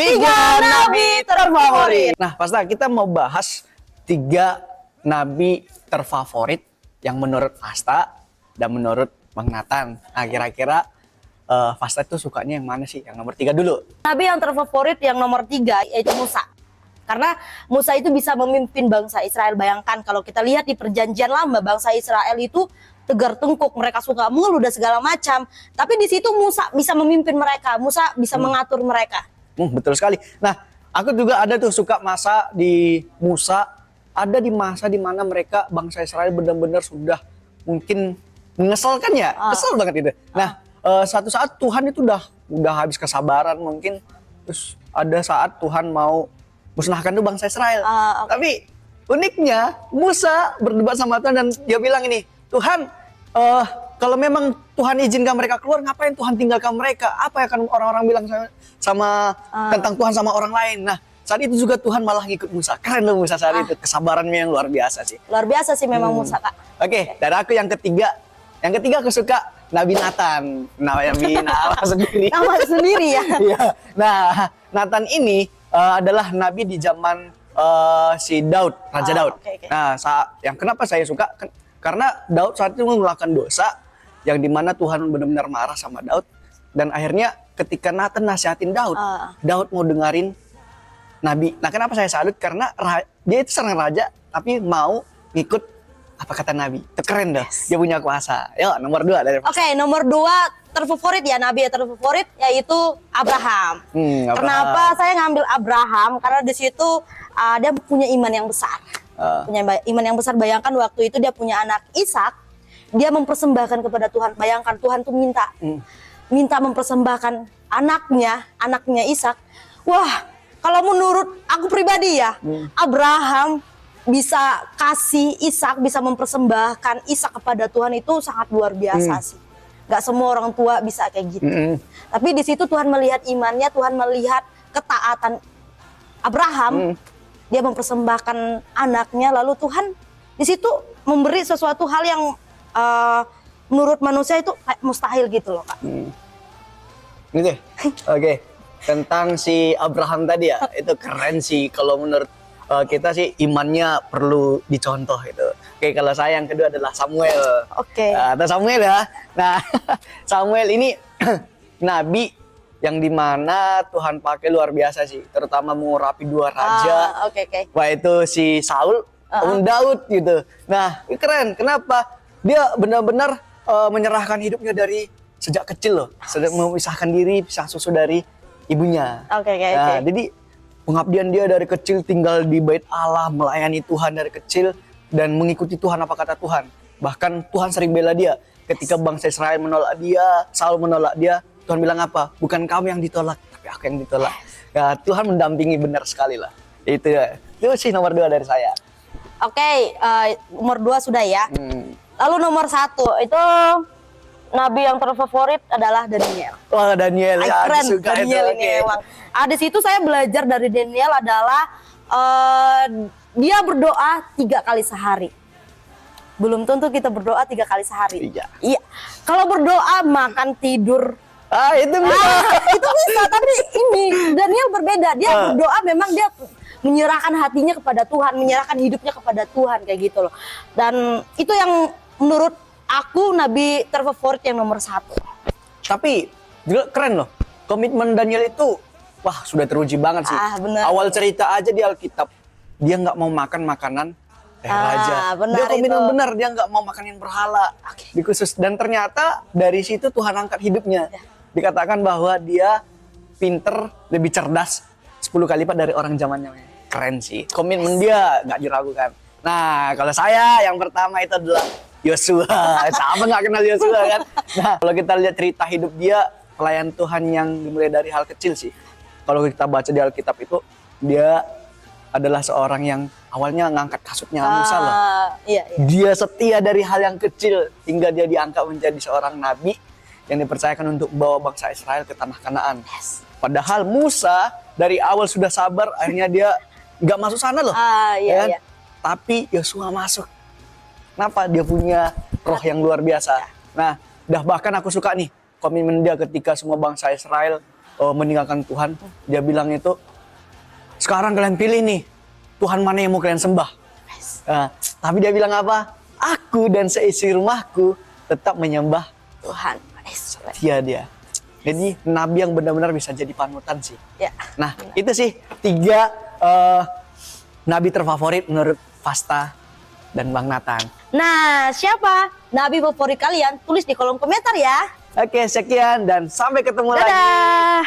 Tiga nabi terfavorit. Nah, Pastor, kita mau bahas 3 nabi terfavorit yang menurut Fasta dan menurut Bang Nathan. Nah, kira-kira Fasta itu sukanya yang mana sih? Yang nomor 3 dulu. Nabi yang terfavorit yang nomor 3 yaitu Musa. Karena Musa itu bisa memimpin bangsa Israel. Bayangkan kalau kita lihat di perjanjian lama, bangsa Israel itu tegar tengkuk, mereka suka mengeluh dan segala macam. Tapi di situ Musa bisa memimpin mereka, Musa bisa mengatur mereka. Betul sekali. Nah, aku juga ada tuh suka masa di Musa, ada di masa di mana mereka bangsa Israel benar-benar sudah mungkin mengesalkan ya, kesel banget itu. Nah, suatu saat Tuhan itu udah habis kesabaran mungkin, terus ada saat Tuhan mau musnahkan tuh bangsa Israel. Tapi uniknya Musa berdebat sama Tuhan dan dia bilang ini, Tuhan, kalau memang Tuhan izinkan mereka keluar, ngapain Tuhan tinggalkan mereka? Apa yang akan orang-orang bilang sama tentang Tuhan sama orang lain? Nah, saat itu juga Tuhan malah ngikut Musa. Keren loh Musa saat itu, kesabarannya yang luar biasa sih. Luar biasa sih memang Musa, Kak. Oke, dan aku yang ketiga aku suka Nabi Nathan. Nama sendiri. Nama sendiri ya. Iya. Nah, Nathan ini adalah nabi di zaman si Daud, Raja Daud. Okay. Nah, yang kenapa saya suka? Karena Daud saat itu melakukan dosa yang dimana Tuhan benar-benar marah sama Daud, dan akhirnya ketika Nathan nasihatin Daud, Daud mau dengerin Nabi. Nah, kenapa saya salut? Karena dia itu seorang raja tapi mau ngikut apa kata Nabi. Itu keren dah. Dia punya kuasa. Yuk, nomor 2 dari Oke, nomor 2 terfavorit ya, nabi yang terfavorit yaitu Abraham. Abraham. Kenapa saya ngambil Abraham? Karena di situ dia punya iman yang besar. Punya iman yang besar. Bayangkan waktu itu dia punya anak Ishak, dia mempersembahkan kepada Tuhan. Bayangkan Tuhan tuh minta mempersembahkan anaknya Ishak. Wah, kalau menurut aku pribadi ya, Abraham bisa kasih Ishak, bisa mempersembahkan Ishak kepada Tuhan, itu sangat luar biasa sih. Gak semua orang tua bisa kayak gitu. Tapi di situ Tuhan melihat imannya, Tuhan melihat ketaatan Abraham. Dia mempersembahkan anaknya, lalu Tuhan di situ memberi sesuatu hal yang menurut manusia itu kayak mustahil gitu loh, Kak. Gitu. Oke. Tentang si Abraham tadi ya, itu keren sih. Kalau menurut kita sih imannya perlu dicontoh itu. Oke, kalau saya yang kedua adalah Samuel. Oke. Atau Samuel ya. Nah, Samuel ini nabi yang dimana Tuhan pakai luar biasa sih, terutama mengurapi 2 raja. Wah, itu si Saul dan Daud gitu. Nah, keren. Kenapa? Dia benar-benar menyerahkan hidupnya dari sejak kecil loh, sedang memisahkan diri, pisah susu dari ibunya. Nah, jadi pengabdian dia dari kecil, tinggal di bait Allah, melayani Tuhan dari kecil dan mengikuti Tuhan apa kata Tuhan. Bahkan Tuhan sering bela dia. Ketika bangsa Israel menolak dia, Saul menolak dia, Tuhan bilang apa? Bukan kamu yang ditolak, tapi aku yang ditolak. Ya, Tuhan mendampingi benar sekali lah. Itu sih nomor 2 dari saya. Oke, nomor 2 sudah ya. Lalu nomor 1 itu nabi yang terfavorit adalah Daniel. Wah, Daniel ya, keren suka Daniel itu. ini emang. Di situ saya belajar dari Daniel adalah dia berdoa 3 kali sehari. Belum tentu kita berdoa 3 kali sehari. Iya. Kalau berdoa, makan, tidur, itu bisa. itu bisa. Tapi ini Daniel berbeda. Dia berdoa memang dia menyerahkan hatinya kepada Tuhan, menyerahkan hidupnya kepada Tuhan kayak gitu loh. Dan itu yang menurut aku nabi terfavorit yang nomor 1. Tapi juga keren loh. Komitmen Daniel itu wah, sudah teruji banget sih. Bener. Awal cerita aja di Alkitab, dia nggak mau makan makanan raja. Dia komitmen benar, dia nggak mau makan yang berhala. Di khusus. Dan ternyata dari situ Tuhan angkat hidupnya. Dikatakan bahwa dia pinter, lebih cerdas 10 kali lipat dari orang zamannya. Keren sih. Komitmen dia nggak diragukan. Nah, kalau saya yang pertama itu adalah Yosua. Siapa nggak kenal Yosua kan? Nah, kalau kita lihat cerita hidup dia, pelayan Tuhan yang dimulai dari hal kecil sih. Kalau kita baca di Alkitab itu, dia adalah seorang yang awalnya ngangkat kasutnya Musa loh. Dia setia dari hal yang kecil hingga dia diangkat menjadi seorang nabi yang dipercayakan untuk bawa bangsa Israel ke tanah Kanaan. Padahal Musa dari awal sudah sabar, akhirnya dia nggak masuk sana loh. Tapi Yosua masuk. Kenapa? Dia punya roh yang luar biasa. Nah, bahkan aku suka nih komitmen dia ketika semua bangsa Israel meninggalkan Tuhan, dia bilang itu, sekarang kalian pilih nih, Tuhan mana yang mau kalian sembah. Tapi dia bilang apa? Aku dan seisi rumahku tetap menyembah Tuhan. Setia dia. Jadi nabi yang benar-benar bisa jadi panutan sih. Ya. Nah, itu sih 3 nabi terfavorit menurut Fasta dan Bang Nathan. Nah, siapa nabi favorit kalian? Tulis di kolom komentar ya. Oke, sekian dan sampai ketemu lagi. Dadah.